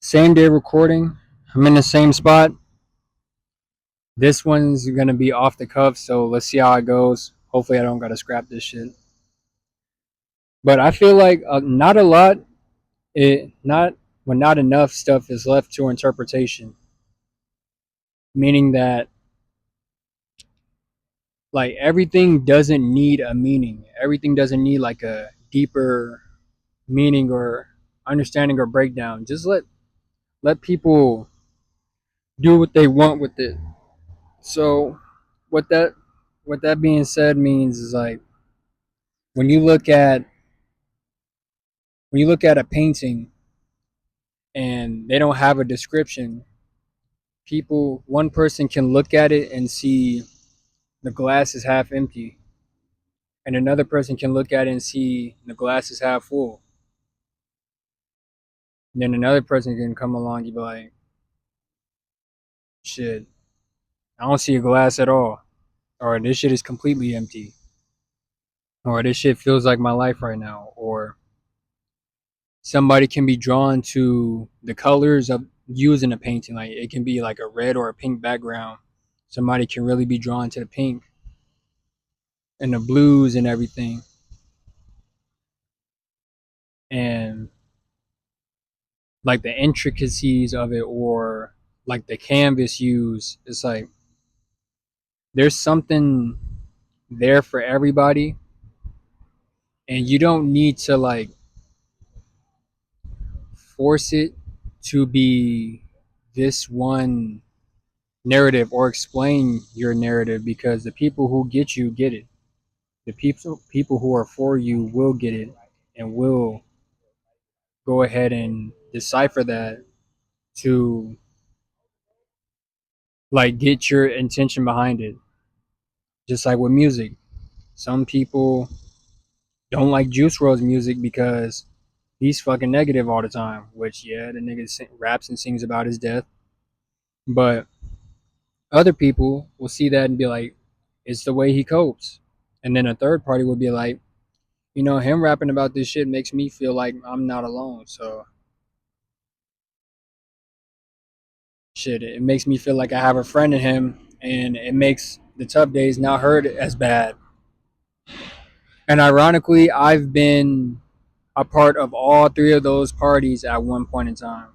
Same day recording. I'm in the same spot. This one's gonna be off the cuff, so let's see how it goes. Hopefully, I don't gotta scrap this shit. But I feel like not a lot, not enough stuff is left to interpretation. Meaning that like everything doesn't need a meaning. Everything doesn't need like a deeper meaning or understanding or breakdown. Just let people do what they want with it. So what that what that being said means is like when you look at a painting and they don't have a description, people one person can look at it and see the glass is half empty, and another person can look at it and see the glass is half full. And then another person can come along and be like, shit, I don't see a glass at all, or this shit is completely empty, or this shit feels like my life right now, or somebody can be drawn to the colors of using a painting. Like it can be like a red or a pink background. Somebody can really be drawn to the pink and the blues and everything. And like the intricacies of it or like the canvas used. It's like there's something there for everybody. And you don't need to like force it to be this one narrative or explain your narrative, because the people who get it. The people who are for you will get it and will go ahead and decipher that to like get your intention behind it. Just like with music, some people don't like Juice WRLD's music because he's fucking negative all the time. Which yeah, the nigga raps and sings about his death, but other people will see that and be like, it's the way he copes. And then a third party will be like, him rapping about this shit makes me feel like I'm not alone. So shit, it makes me feel like I have a friend in him, and it makes the tough days not hurt as bad. And ironically, I've been a part of all three of those parties at one point in time.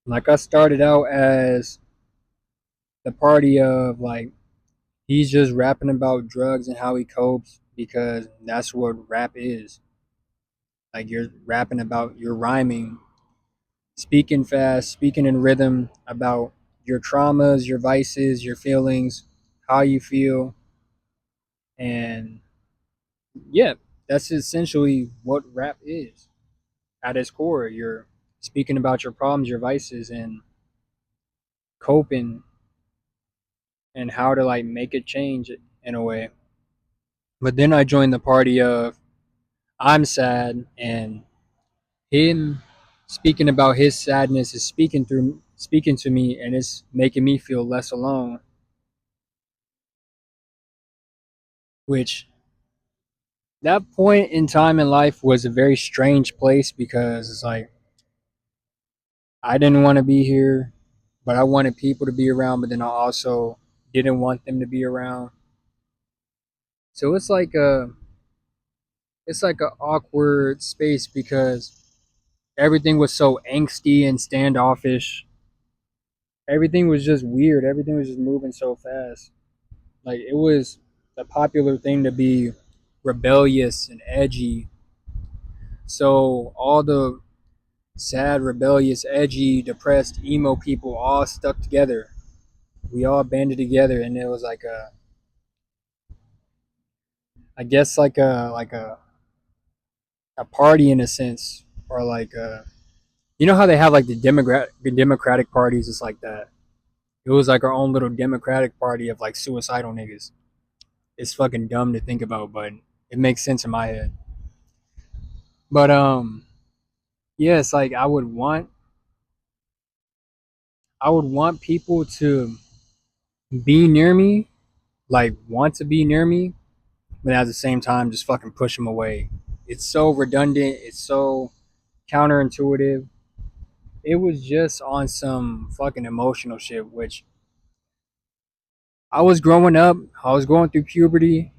Like I started out as the party of like he's just rapping about drugs and how he copes because that's what rap is. Like you're rhyming, speaking fast, speaking in rhythm about your traumas, your vices, your feelings, how you feel. And yeah, that's essentially what rap is at its core. You're speaking about your problems, your vices, and coping and how to like make it change in a way. But then I joined the party of I'm sad, and him speaking about his sadness is speaking to me, and it's making me feel less alone, which that point in time in life was a very strange place because it's like I didn't want to be here, but I wanted people to be around, but then I also didn't want them to be around. So it's like a awkward space because everything was so angsty and standoffish. Everything was just weird. Everything was just moving so fast. Like it was a popular thing to be rebellious and edgy. So all the sad, rebellious, edgy, depressed, emo people all stuck together. We all banded together, and it was like I guess a party in a sense, or like how they have like the Democratic parties. It's like that. It was like our own little Democratic party of like suicidal niggas. It's fucking dumb to think about, but it makes sense in my head. But yeah, it's like I would want people to be near me, like want to be near me, but at the same time just fucking push them away. It's so redundant. It's so counterintuitive. it was just on some fucking emotional shit, which I was growing up, I was going through puberty.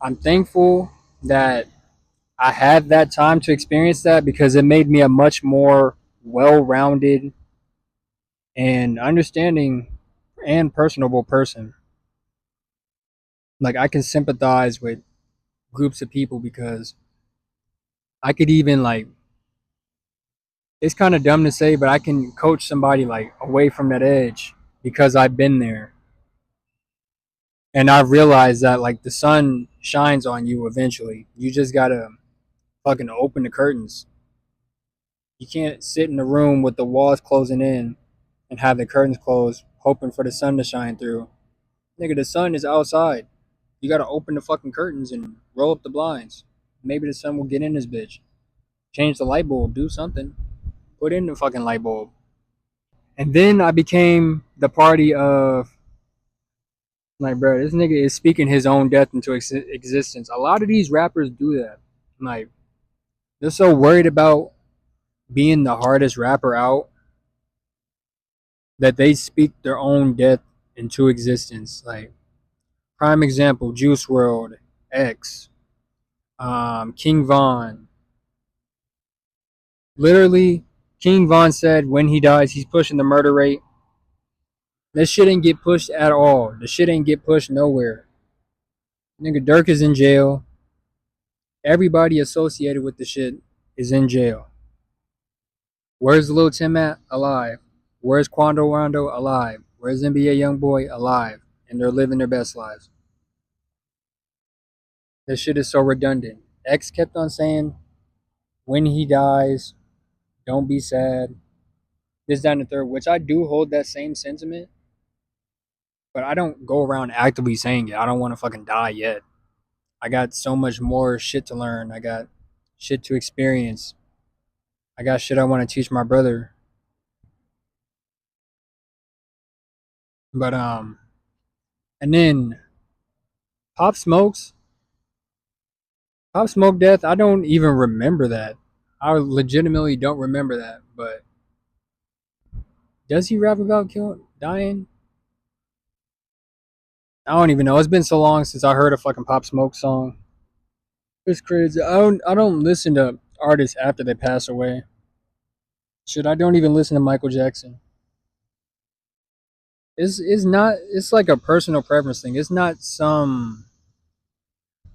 I'm thankful that I had that time to experience that because it made me a much more well rounded and understanding and personable person. Like, I can sympathize with groups of people because I could even, like, it's kind of dumb to say, but I can coach somebody like away from that edge because I've been there. And I've realized that like the sun shines on you eventually. You just gotta fucking open the curtains. You can't sit in the room with the walls closing in and have the curtains closed, hoping for the sun to shine through. Nigga, the sun is outside. You gotta open the fucking curtains and roll up the blinds. Maybe the sun will get in this bitch. Change the light bulb, do something. Put in the fucking light bulb. And then I became the party of, like, bro, this nigga is speaking his own death into existence. A lot of these rappers do that. Like, they're so worried about being the hardest rapper out that they speak their own death into existence. Like, prime example, Juice World, X, King Von. Literally, King Von said when he dies, he's pushing the murder rate. This shit ain't get pushed at all. The shit ain't get pushed nowhere. Nigga, Dirk is in jail. Everybody associated with the shit is in jail. Where's Lil Tim at? Alive. Where's Quando Rondo? Alive. Where's NBA Youngboy? Alive. And they're living their best lives. This shit is so redundant. X kept on saying, when he dies, don't be sad. This, that, and the third, which I do hold that same sentiment, but I don't go around actively saying it. I don't want to fucking die yet. I got so much more shit to learn. I got shit to experience. I got shit I want to teach my brother. But and then Pop Smokes, Pop Smoke death. I don't even remember that. I legitimately don't remember that. But does he rap about killing, dying? I don't even know. It's been so long since I heard a fucking Pop Smoke song. It's crazy. I don't listen to artists after they pass away. Shit, I don't even listen to Michael Jackson. It's not. It's like a personal preference thing. It's not some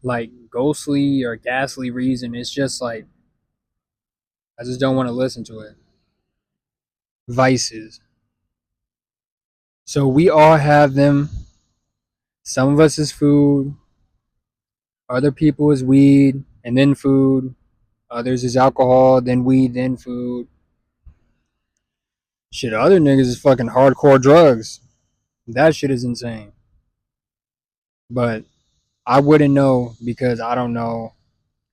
like ghostly or ghastly reason. It's just like I just don't want to listen to it. Vices. So we all have them. Some of us is food. Other people is weed and then food. Others is alcohol, then weed, then food. Shit, other niggas is fucking hardcore drugs. That shit is insane. But I wouldn't know because I don't know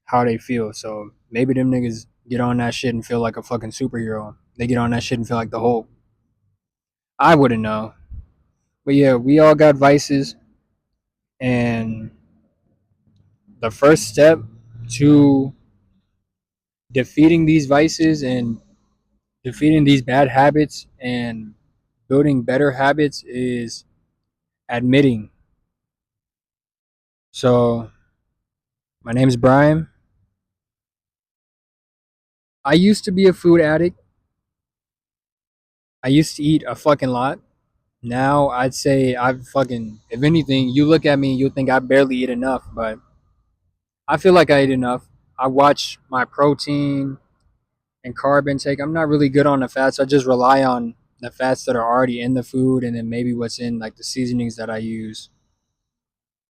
how they feel. So maybe them niggas get on that shit and feel like a fucking superhero. They get on that shit and feel like the Hulk. I wouldn't know. But yeah, we all got vices. And the first step to defeating these vices and defeating these bad habits and building better habits is admitting. So, my name is Brian. I used to be a food addict. I used to eat a fucking lot. Now I'd say I've fucking, if anything, you look at me, you'll think I barely eat enough, but I feel like I eat enough. I watch my protein and carb intake. I'm not really good on the fats. I just rely on the fats that are already in the food and then maybe what's in like the seasonings that I use.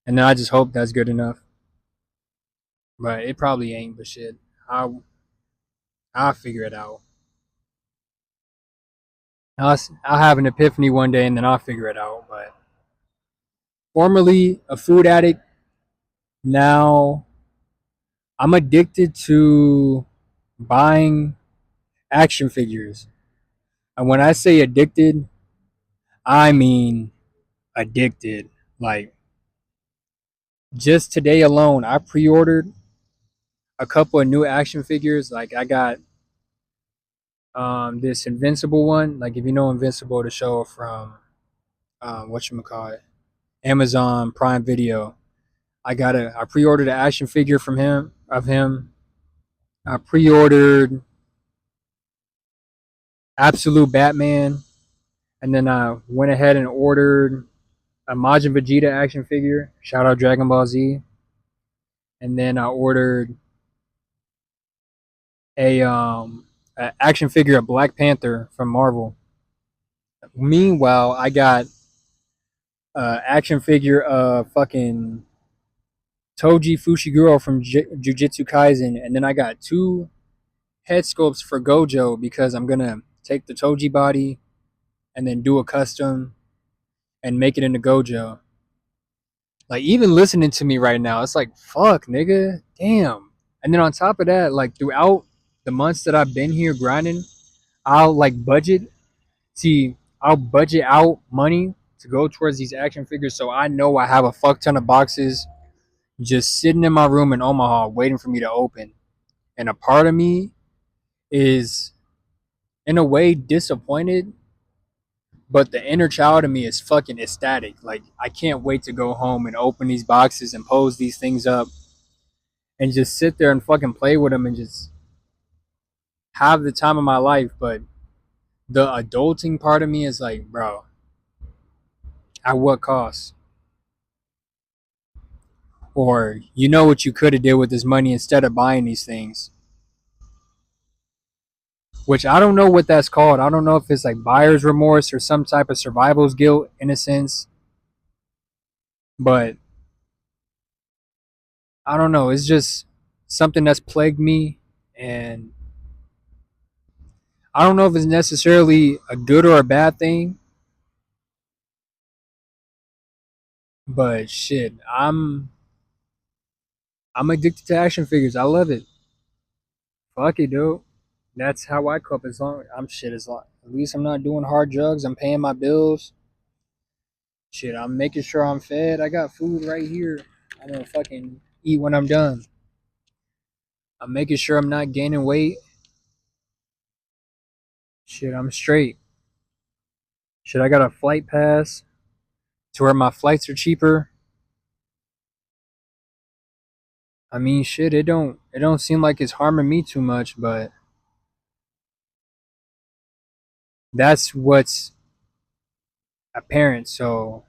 And then I just hope that's good enough. But it probably ain't, but shit. I'll, I'll figure it out. I'll have an epiphany one day and then I'll figure it out. But formerly a food addict, now I'm addicted to buying action figures. And when I say addicted, I mean addicted. Like, just today alone, I pre ordered a couple of new action figures. Like, I got This Invincible one, like if you know Invincible, the show from whatchamacallit, Amazon Prime Video. I pre-ordered an action figure from him. I pre-ordered Absolute Batman, and then I went ahead and ordered a Majin Vegeta action figure. Shout out Dragon Ball Z. And then I ordered a action figure of Black Panther from Marvel. Meanwhile, I got a action figure of fucking Toji Fushiguro from Jujutsu Kaisen, and then I got two head sculpts for Gojo because I'm gonna take the Toji body and then do a custom and make it into Gojo. Like even listening to me right now, it's like fuck, nigga, damn. And then on top of that, like throughout the months that I've been here grinding, I'll like budget. See, I'll budget out money to go towards these action figures, so I know I have a fuck ton of boxes just sitting in my room in Omaha waiting for me to open. And a part of me is in a way disappointed, but the inner child of me is fucking ecstatic. Like I can't wait to go home and open these boxes and pose these things up and just sit there and fucking play with them and just have the time of my life. But the adulting part of me is like, bro, at what cost? Or you know what you could have did with this money instead of buying these things. Which I don't know what that's called. I don't know if it's like buyer's remorse or some type of survival's guilt in a sense. But I don't know. It's just something that's plagued me, and I don't know if it's necessarily a good or a bad thing. But shit, I'm addicted to action figures. I love it. Fuck it, dude. That's how I cope. As long I'm shit, as long at least I'm not doing hard drugs. I'm paying my bills. Shit, I'm making sure I'm fed. I got food right here. I'm gonna fucking eat when I'm done. I'm making sure I'm not gaining weight. Shit, I'm straight. Shit, I got a flight pass to where my flights are cheaper. I mean, shit, it don't seem like it's harming me too much, but that's what's apparent. So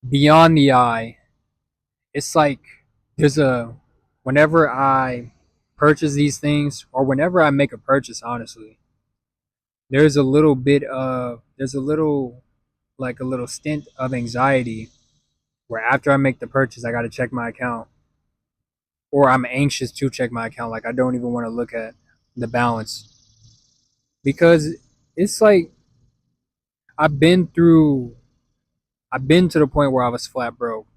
beyond the eye, it's like there's a whenever I purchase these things or whenever I make a purchase, honestly, there's a little like a little stint of anxiety where after I make the purchase, I got to check my account, or I'm anxious to check my account. Like I don't even want to look at the balance because it's like I've been through. I've been to the point where I was flat broke.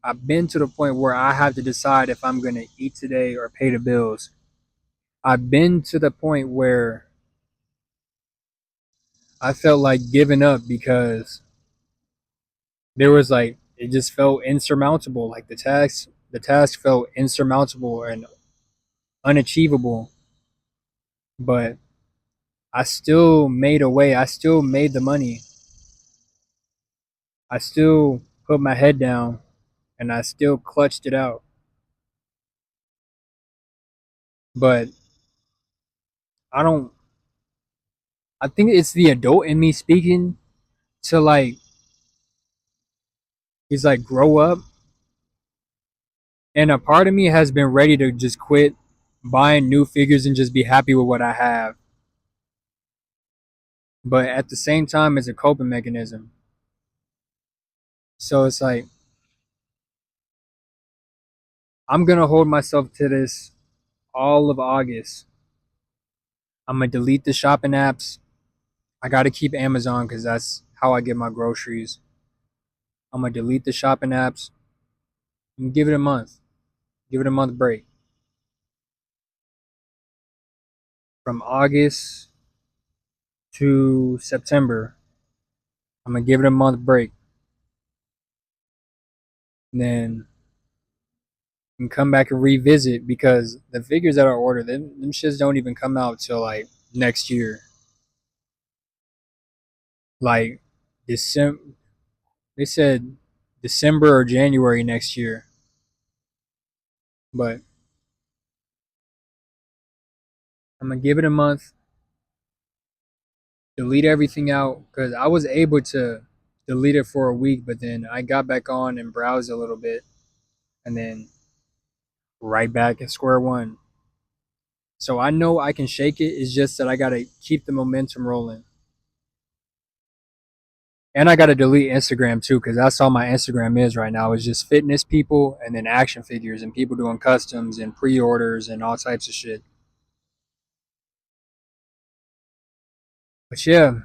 I've been to the point where I have to decide if I'm gonna eat today or pay the bills. I've been to the point where I felt like giving up because there was like it just felt insurmountable. Like the task felt insurmountable and unachievable. But I still made a way. I still made the money. I still put my head down and I still clutched it out. But I don't I think it's the adult in me speaking to like he's like grow up, and a part of me has been ready to just quit buying new figures and just be happy with what I have. But at the same time it's a coping mechanism. So it's like I'm gonna hold myself to this all of August. I'm gonna delete the shopping apps. I gotta keep Amazon because that's how I get my groceries. I'm gonna delete the shopping apps and give it a month. Give it a month break. From August to September, I'm gonna give it a month break. And then and come back and revisit because the figures that I ordered, them shits don't even come out till like next year. Like December, they said December or January next year. But I'm gonna give it a month, delete everything out because I was able to delete it for a week, but then I got back on and browsed a little bit, and then right back at square one. So I know I can shake it. It's just that I gotta keep the momentum rolling. And I gotta delete Instagram too, because that's all my Instagram is right now. It's just fitness people and then action figures and people doing customs and pre-orders and all types of shit. But yeah,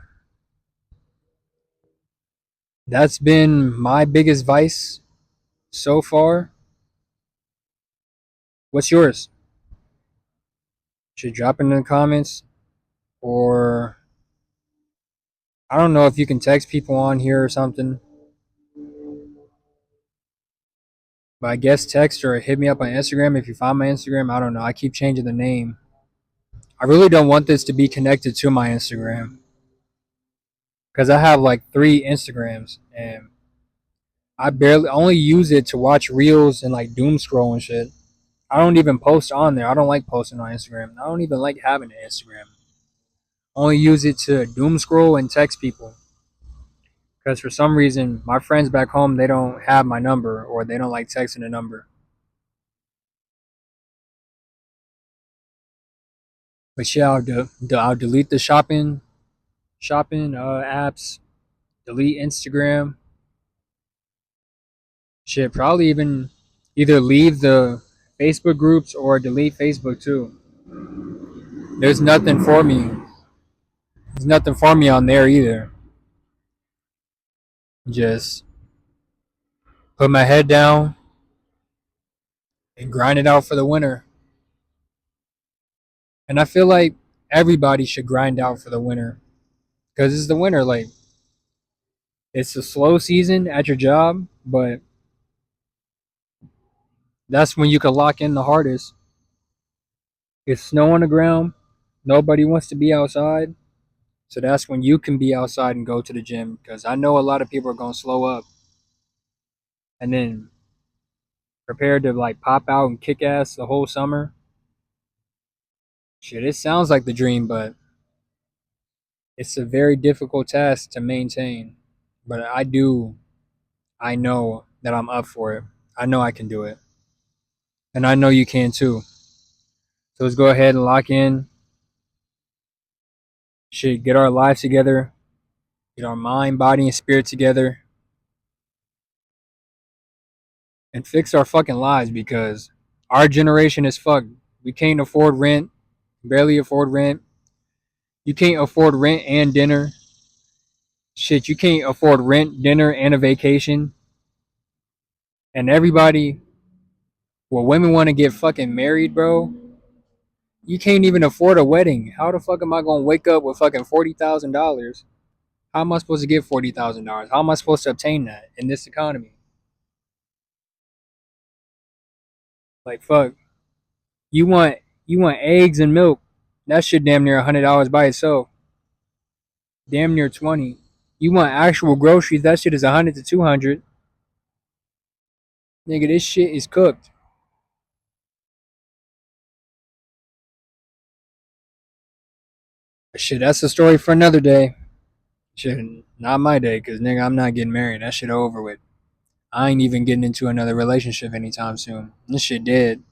that's been my biggest vice so far. What's yours? Should drop it in the comments, or I don't know if you can text people on here or something. But I guess text or hit me up on Instagram if you find my Instagram. I don't know. I keep changing the name. I really don't want this to be connected to my Instagram because I have like 3 Instagrams and I barely only use it to watch reels and like doom scroll and shit. I don't even post on there. I don't like posting on Instagram. I don't even like having an Instagram. I only use it to doom scroll and text people because for some reason my friends back home they don't have my number or they don't like texting a number. But yeah, I'll delete the shopping apps, delete Instagram. Shit, probably even either leave the Facebook groups or delete Facebook too. There's nothing for me. There's nothing for me on there either. Just put my head down and grind it out for the winter. And I feel like everybody should grind out for the winter because it's the winter. Like it's a slow season at your job, but that's when you can lock in the hardest. It's snow on the ground. Nobody wants to be outside. So that's when you can be outside and go to the gym because I know a lot of people are going to slow up and then prepare to like pop out and kick ass the whole summer. Shit, it sounds like the dream, but it's a very difficult task to maintain. But I know that I'm up for it. I know I can do it. And I know you can too. So let's go ahead and lock in. Shit, get our lives together, get our mind, body, and spirit together, and fix our fucking lives because our generation is fucked. We can't afford rent, barely afford rent. You can't afford rent and dinner. Shit, you can't afford rent, dinner, and a vacation. And everybody, well, women want to get fucking married, bro. You can't even afford a wedding. How the fuck am I gonna wake up with fucking $40,000? How am I supposed to get $40,000? How am I supposed to obtain that in this economy? Like fuck, you want you want eggs and milk. That shit damn near $100 by itself. Damn near 20. You want actual groceries? That shit is 100 to 200. Nigga, this shit is cooked. Shit, that's a story for another day. Shit, not my day, cause nigga, I'm not getting married. That shit over with. I ain't even getting into another relationship anytime soon. This shit dead.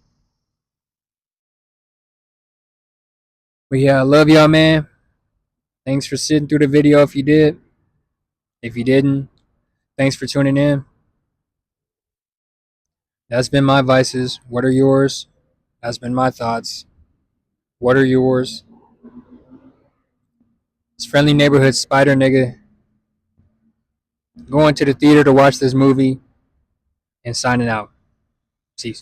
But yeah, I love y'all, man. Thanks for sitting through the video if you did. If you didn't, thanks for tuning in. That's been my vices. What are yours? That's been my thoughts. What are yours? It's Friendly Neighborhood Spider Nigga going to the theater to watch this movie and signing out. Peace.